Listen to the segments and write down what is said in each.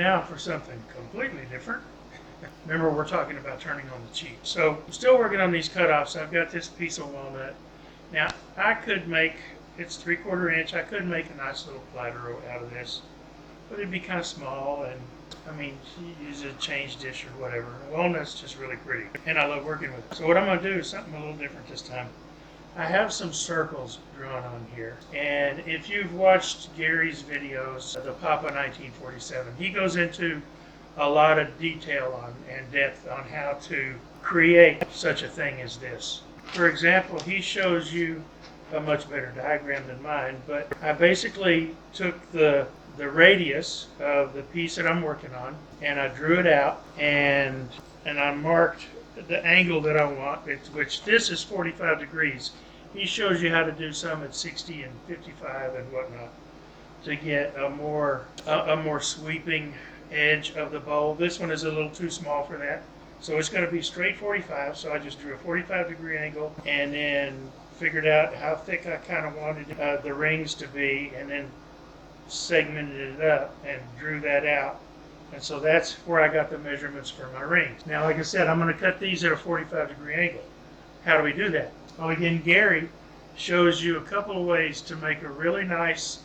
now for something completely different. Remember, we're talking about turning on the cheap. So I'm still working on these cutoffs. I've got this piece of walnut. Now, I could make, it's 3/4 inch, I could make a nice little platter out of this, but it'd be kind of small, and I mean, you use a change dish or whatever. Walnut's just really pretty, and I love working with it. So what I'm going to do is something a little different this time. I have some circles drawn on here, and if you've watched Gary's videos, the Papa 1947, he goes into a lot of detail on and depth on how to create such a thing as this. For example, he shows you a much better diagram than mine, but I basically took the radius of the piece that I'm working on, and I drew it out, and I marked the angle that I want, which this is 45 degrees. He shows you how to do some at 60 and 55 and whatnot to get a more sweeping edge of the bowl. This one is a little too small for that, so it's going to be straight 45. So I just drew a 45-degree angle, and then figured out how thick I kind of wanted the rings to be, and then segmented it up and drew that out. And so that's where I got the measurements for my rings. Now, like I said, I'm going to cut these at a 45-degree angle. How do we do that? Well, again, Gary shows you a couple of ways to make a really nice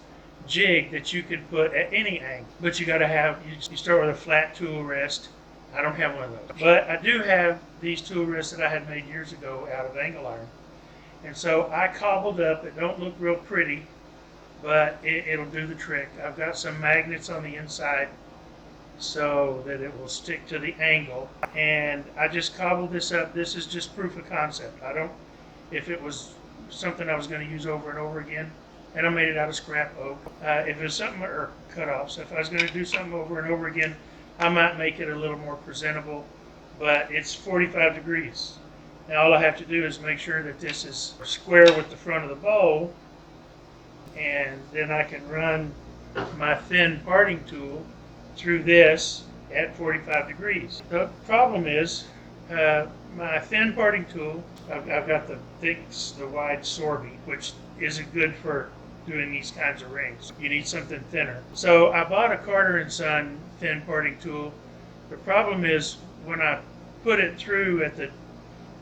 jig that you can put at any angle. But you got to have, you start with a flat tool rest. I don't have one of those. But I do have these tool rests that I had made years ago out of angle iron. And so I cobbled up, it don't look real pretty, but it'll do the trick. I've got some magnets on the inside so that it will stick to the angle. And I just cobbled this up. This is just proof of concept. If it was something I was going to use over and over again, and I made it out of scrap oak. If it was something, or cut-offs, if I was going to do something over and over again, I might make it a little more presentable, but it's 45 degrees. Now all I have to do is make sure that this is square with the front of the bowl, and then I can run my thin parting tool through this at 45 degrees. The problem is, my thin parting tool, I've got the wide Sorby, which isn't good for doing these kinds of rings. You need something thinner. So I bought a Carter & Son thin parting tool. The problem is when I put it through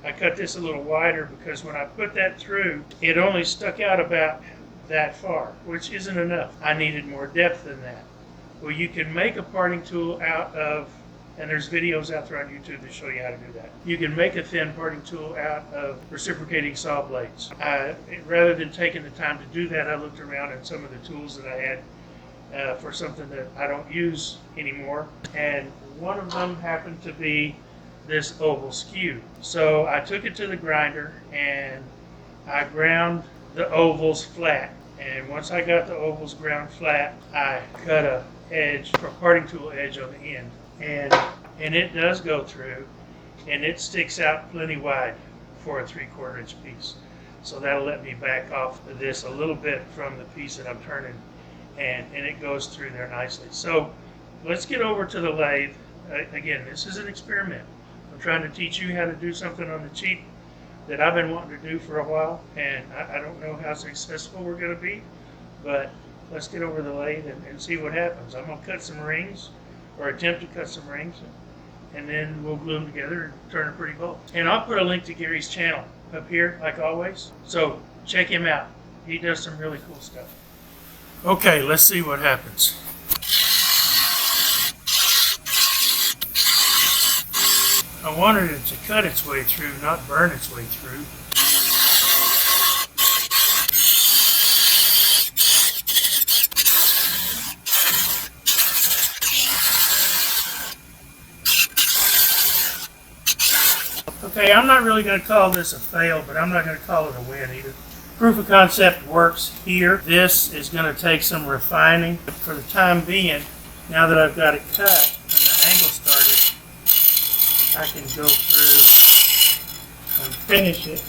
I cut this a little wider because when I put that through, it only stuck out about that far, which isn't enough. I needed more depth than that. Well, you can make a parting tool out of, and there's videos out there on YouTube that show you how to do that. You can make a thin parting tool out of reciprocating saw blades. Rather than taking the time to do that, I looked around at some of the tools that I had for something that I don't use anymore, and one of them happened to be this oval skew. So I took it to the grinder and I ground the ovals flat. And once I got the ovals ground flat, I cut a parting tool edge on the end. And it does go through, and it sticks out plenty wide for a 3/4 inch piece. So that'll let me back off of this a little bit from the piece that I'm turning, and it goes through there nicely. So let's get over to the lathe. Again, this is an experiment. I'm trying to teach you how to do something on the cheap that I've been wanting to do for a while, and I don't know how successful we're going to be, but let's get over the lathe and see what happens. I'm going to cut some rings, or attempt to cut some rings, and then we'll glue them together and turn a pretty bowl. And I'll put a link to Gary's channel up here, like always, so check him out. He does some really cool stuff. Okay, let's see what happens. I wanted it to cut its way through, not burn its way through. Okay, I'm not really going to call this a fail, but I'm not going to call it a win either. Proof of concept works here. This is going to take some refining. For the time being, now that I've got it cut and the angle started, I can go through and finish it.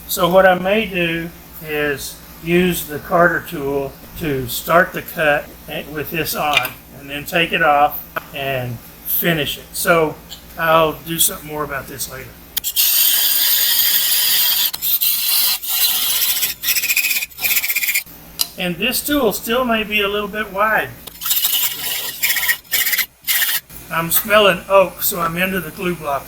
So what I may do is use the Carter tool to start the cut with this on, and then take it off and finish it. So I'll do something more about this later. And this tool still may be a little bit wide. I'm smelling oak, so I'm into the glue block.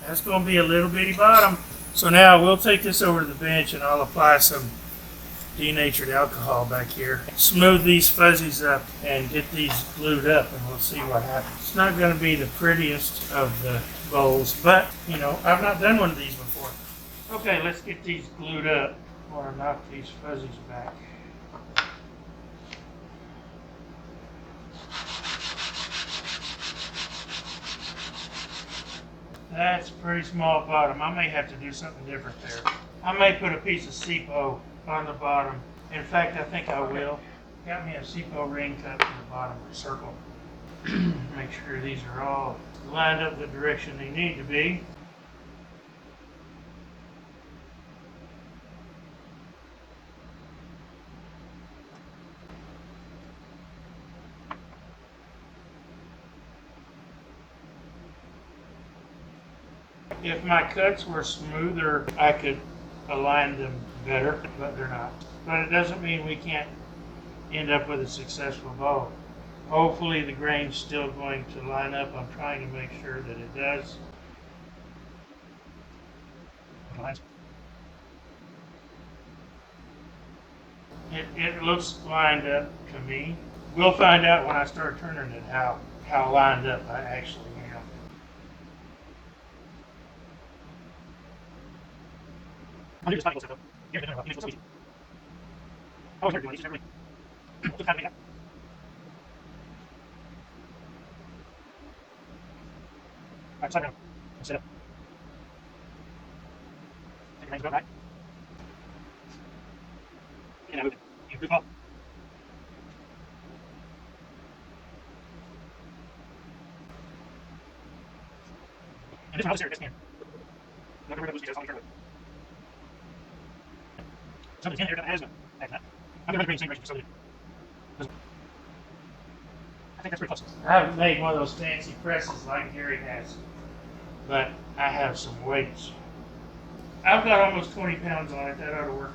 That's going to be a little bitty bottom. So now we'll take this over to the bench and I'll apply some denatured alcohol back here. Smooth these fuzzies up and get these glued up and we'll see what happens. It's not going to be the prettiest of the bowls, but you know, I've not done one of these before. Okay, let's get these glued up before I knock these fuzzies back. That's a pretty small bottom. I may have to do something different there. I may put a piece of CPO on the bottom. In fact, I think I will. Got me a CPO ring cut to the bottom of the circle. Make sure these are all lined up the direction they need to be. If my cuts were smoother, I could align them better, but they're not. But it doesn't mean we can't end up with a successful bowl. Hopefully the grain's still going to line up. I'm trying to make sure that it does. It looks lined up to me. We'll find out when I start turning it how lined up I actually am. I think that's pretty close. I haven't made one of those fancy presses like Gary has, but I have some weights. I've got almost 20 pounds on it. That ought to work.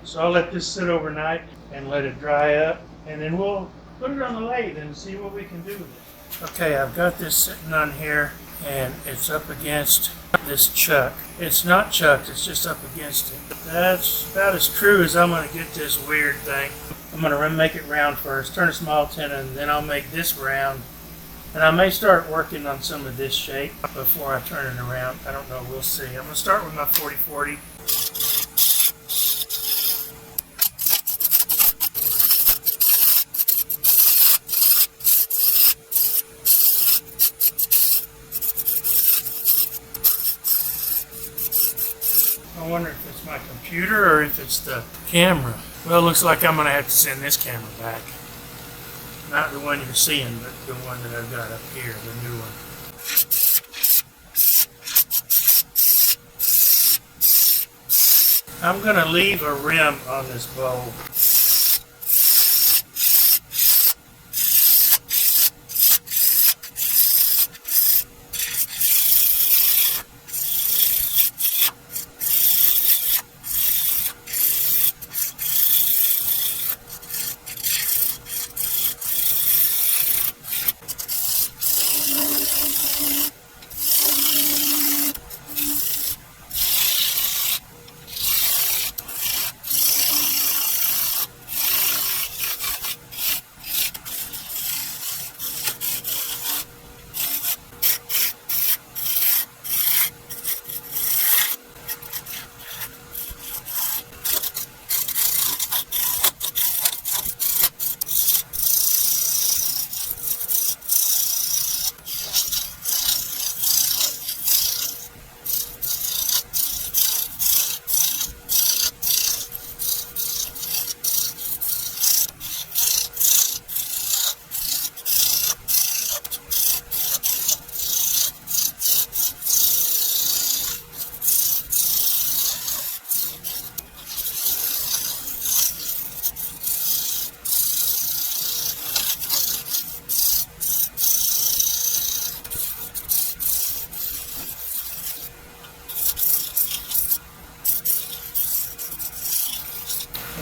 So I'll let this sit overnight and let it dry up, and then we'll put it on the lathe and see what we can do with it. Okay, I've got this sitting on here, and it's up against this chuck. It's not chucked, it's just up against it. That's about as true as I'm going to get this weird thing. I'm going to make it round first, turn a small tenon, and then I'll make this round. And I may start working on some of this shape before I turn it around. I don't know, we'll see. I'm going to start with my 40-40. I wonder if it's my computer or if it's the camera. Well, it looks like I'm going to have to send this camera back. Not the one you're seeing, but the one that I've got up here, the new one. I'm going to leave a rim on this bowl.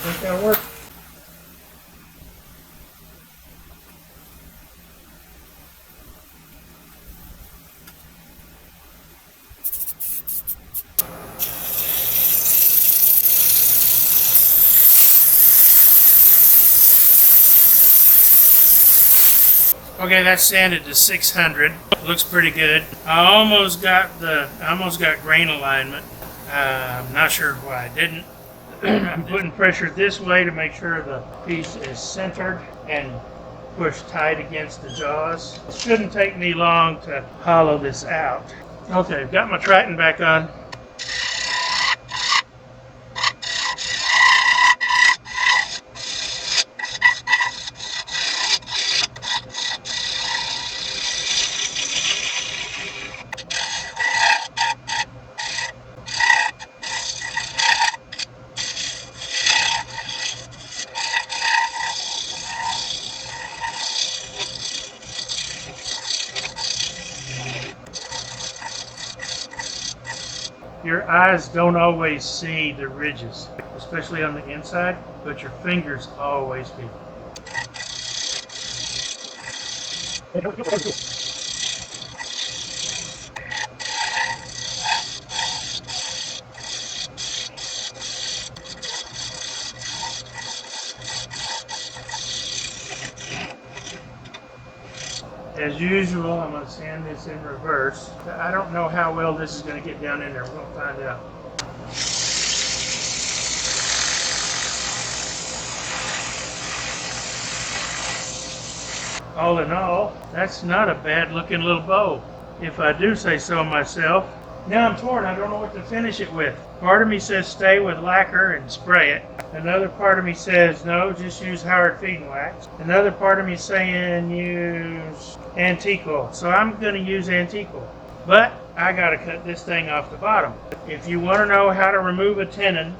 think that'll work. Okay, that's sanded to 600. Looks pretty good. I almost got grain alignment. I'm not sure why I didn't. I'm putting pressure this way to make sure the piece is centered and pushed tight against the jaws. It shouldn't take me long to hollow this out. Okay, I've got my Triton back on. Your eyes don't always see the ridges, especially on the inside, but your fingers always do. As usual, I'm going to sand this in reverse. I don't know how well this is going to get down in there. We'll find out. All in all, that's not a bad looking little bow, if I do say so myself. Now I'm torn. I don't know what to finish it with. Part of me says stay with lacquer and spray it. Another part of me says no, just use Howard feeding wax. Another part of me saying use antique oil. So I'm going to use antique oil. But I got to cut this thing off the bottom. If you want to know how to remove a tenon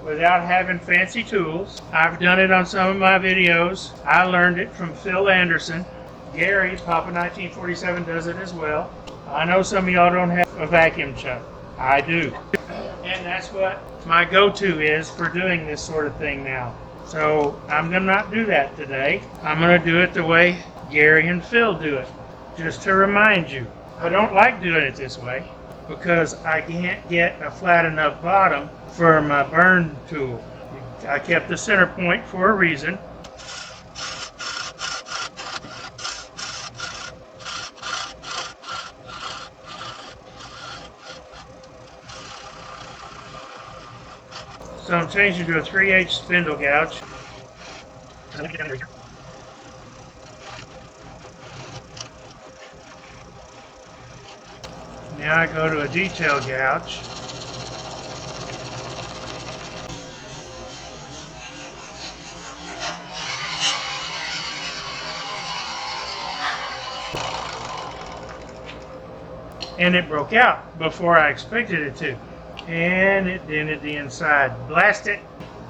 without having fancy tools, I've done it on some of my videos. I learned it from Phil Anderson. Gary, Papa 1947, does it as well. I know some of y'all don't have a vacuum chuck. I do. And that's what my go-to is for doing this sort of thing now. So I'm going to not do that today. I'm going to do it the way Gary and Phil do it. Just to remind you, I don't like doing it this way because I can't get a flat enough bottom for my burn tool. I kept the center point for a reason. So I'm changing to a 3/8 spindle gouge. Now I go to a detail gouge. And it broke out before I expected it to. And it dented the inside. Blast it.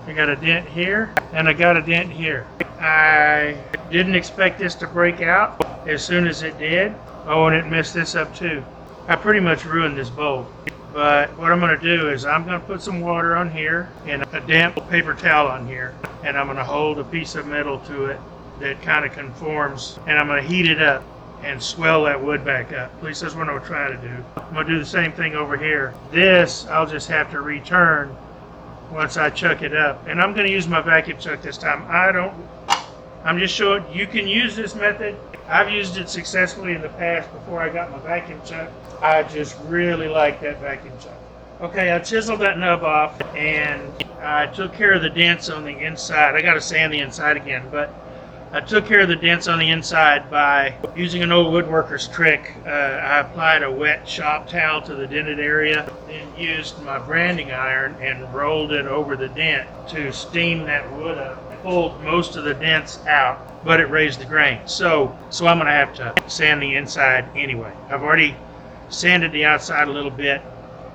I got a dent here and I got a dent here. I didn't expect this to break out as soon as it did. Oh, and it messed this up too. I pretty much ruined this bowl. But what I'm going to do is I'm going to put some water on here and a damp paper towel on here. And I'm going to hold a piece of metal to it that kind of conforms. And I'm going to heat it up and swell that wood back up. At least that's what I'm trying to do. I'm going to do the same thing over here. This I'll just have to return once I chuck it up. And I'm going to use my vacuum chuck this time. I'm just showing you can use this method. I've used it successfully in the past before I got my vacuum chuck. I just really like that vacuum chuck. Okay, I chiseled that nub off and I took care of the dents on the inside. I got to sand the inside again, but I took care of the dents on the inside by using an old woodworker's trick. I applied a wet shop towel to the dented area, then used my branding iron and rolled it over the dent to steam that wood up. I pulled most of the dents out, but it raised the grain. So I'm going to have to sand the inside anyway. I've already sanded the outside a little bit,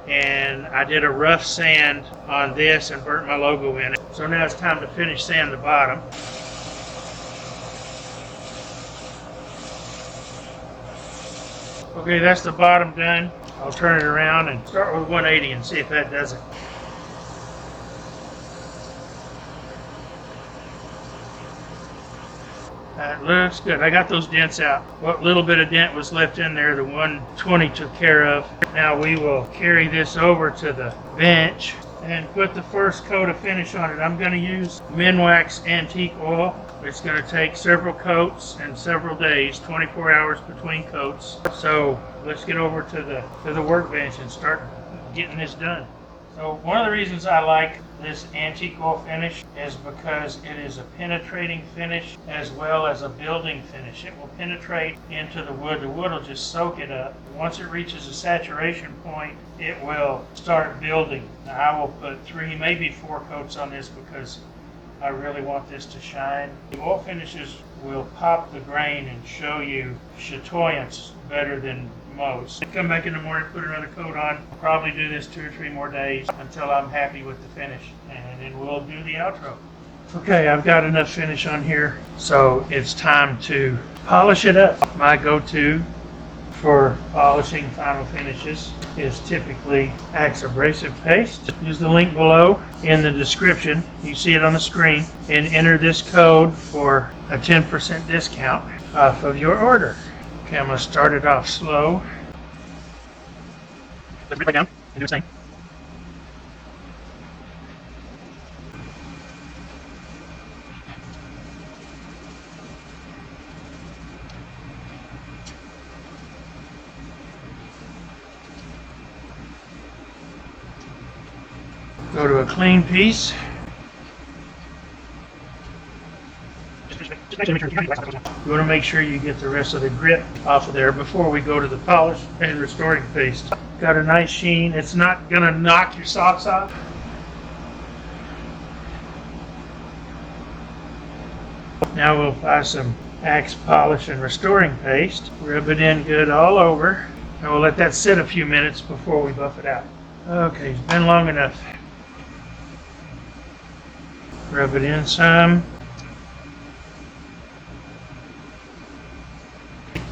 and I did a rough sand on this and burnt my logo in it. So now it's time to finish sanding the bottom. Okay, that's the bottom done. I'll turn it around and start with 180 and see if that does it. That looks good. I got those dents out. What little bit of dent was left in there, the 120 took care of. Now we will carry this over to the bench and put the first coat of finish on it. I'm going to use Minwax Antique Oil. It's going to take several coats and several days, 24 hours between coats. So let's get over to the workbench and start getting this done. So one of the reasons I like this antique oil finish is because it is a penetrating finish as well as a building finish. It will penetrate into the wood. The wood will just soak it up. Once it reaches a saturation point, it will start building. Now I will put 3, maybe 4 coats on this because I really want this to shine. The oil finishes will pop the grain and show you chatoyance better than most. Come back in the morning, put another coat on. Probably do this 2 or 3 more days until I'm happy with the finish, and then we'll do the outro. Okay, I've got enough finish on here, so it's time to polish it up. My go-to for polishing final finishes is typically Axe abrasive paste. Use the link below in the description. You see it on the screen, and enter this code for a 10% discount off of your order. Okay, I'm going to start it off slow. Let it right down and do its thing. Go to a clean piece. You want to make sure you get the rest of the grit off of there before we go to the polish and restoring paste. Got a nice sheen. It's not going to knock your socks off. Now we'll apply some Axe polish and restoring paste. Rub it in good all over. And we'll let that sit a few minutes before we buff it out. Okay, it's been long enough. Rub it in some.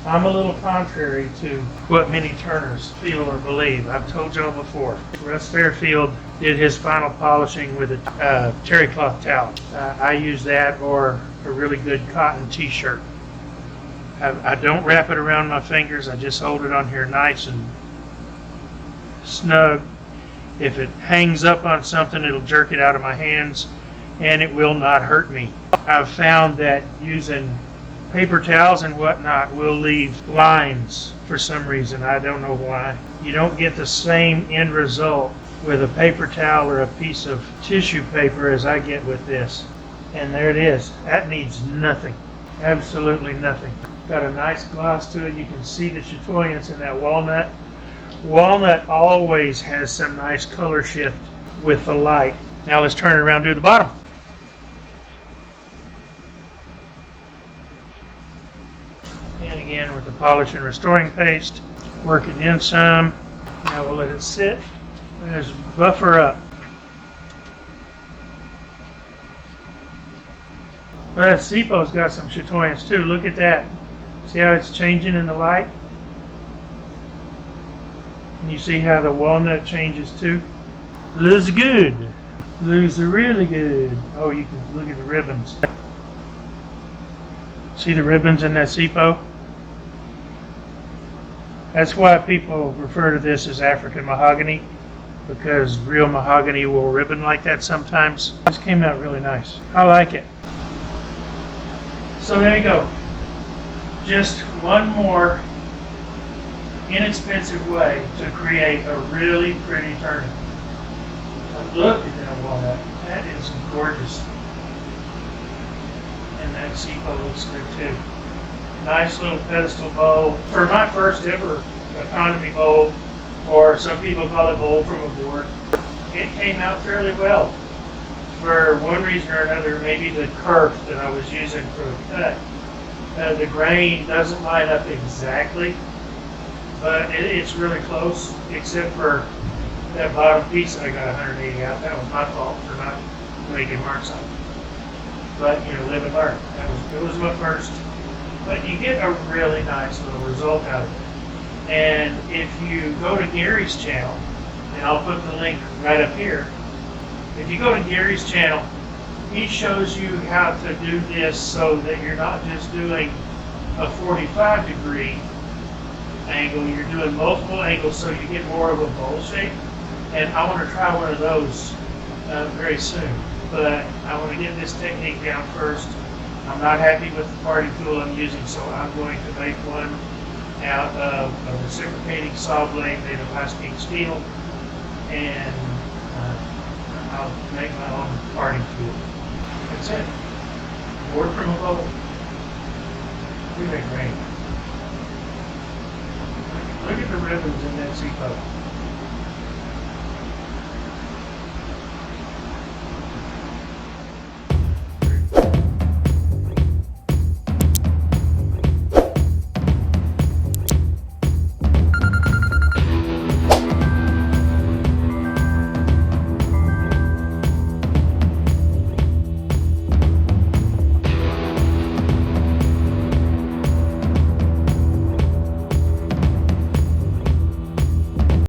I'm a little contrary to what many turners feel or believe. I've told y'all before. Russ Fairfield did his final polishing with a terry cloth towel. I use that or a really good cotton t-shirt. I don't wrap it around my fingers. I just hold it on here nice and snug. If it hangs up on something, it'll jerk it out of my hands and it will not hurt me. I've found that using paper towels and whatnot will leave lines for some reason. I don't know why. You don't get the same end result with a paper towel or a piece of tissue paper as I get with this. And there it is. That needs nothing. Absolutely nothing. Got a nice gloss to it. You can see the chatoyance in that walnut. Walnut always has some nice color shift with the light. Now let's turn it around to the bottom. And again with the polish and restoring paste, work it in some. Now we'll let it sit. Let's buffer up. Well, that Sipo's got some chatoyance too. Look at that. See how it's changing in the light? And you see how the walnut changes too? Looks good. Looks really good. Oh, you can look at the ribbons. See the ribbons in that Sipo? That's why people refer to this as African mahogany, because real mahogany will ribbon like that sometimes. This came out really nice. I like it. So there you go. Just one more inexpensive way to create a really pretty turning. Look at that walnut. That is gorgeous. And that Sipo looks good too. Nice little pedestal bowl. For my first ever economy bowl, or some people call it bowl from a board, it came out fairly well. For one reason or another, maybe the kerf that I was using for the cut, the grain doesn't line up exactly, but it's really close, except for that bottom piece that I got 180 out. That was my fault for not making marks on it. But you know, live and learn. It was my first. But you get a really nice little result out of it. And if you go to Gary's channel, and I'll put the link right up here. If you go to Gary's channel he shows you how to do this so that you're not just doing a 45-degree angle, you're doing multiple angles so you get more of a bowl shape. And I want to try one of those very soon. But I want to get this technique down first. I'm not happy with the parting tool I'm using, so I'm going to make one out of a reciprocating saw blade made of high-speed steel, and I'll make my own parting tool. That's it. Board from a bowl. We make rain. Look at the ribbons in that seat boat.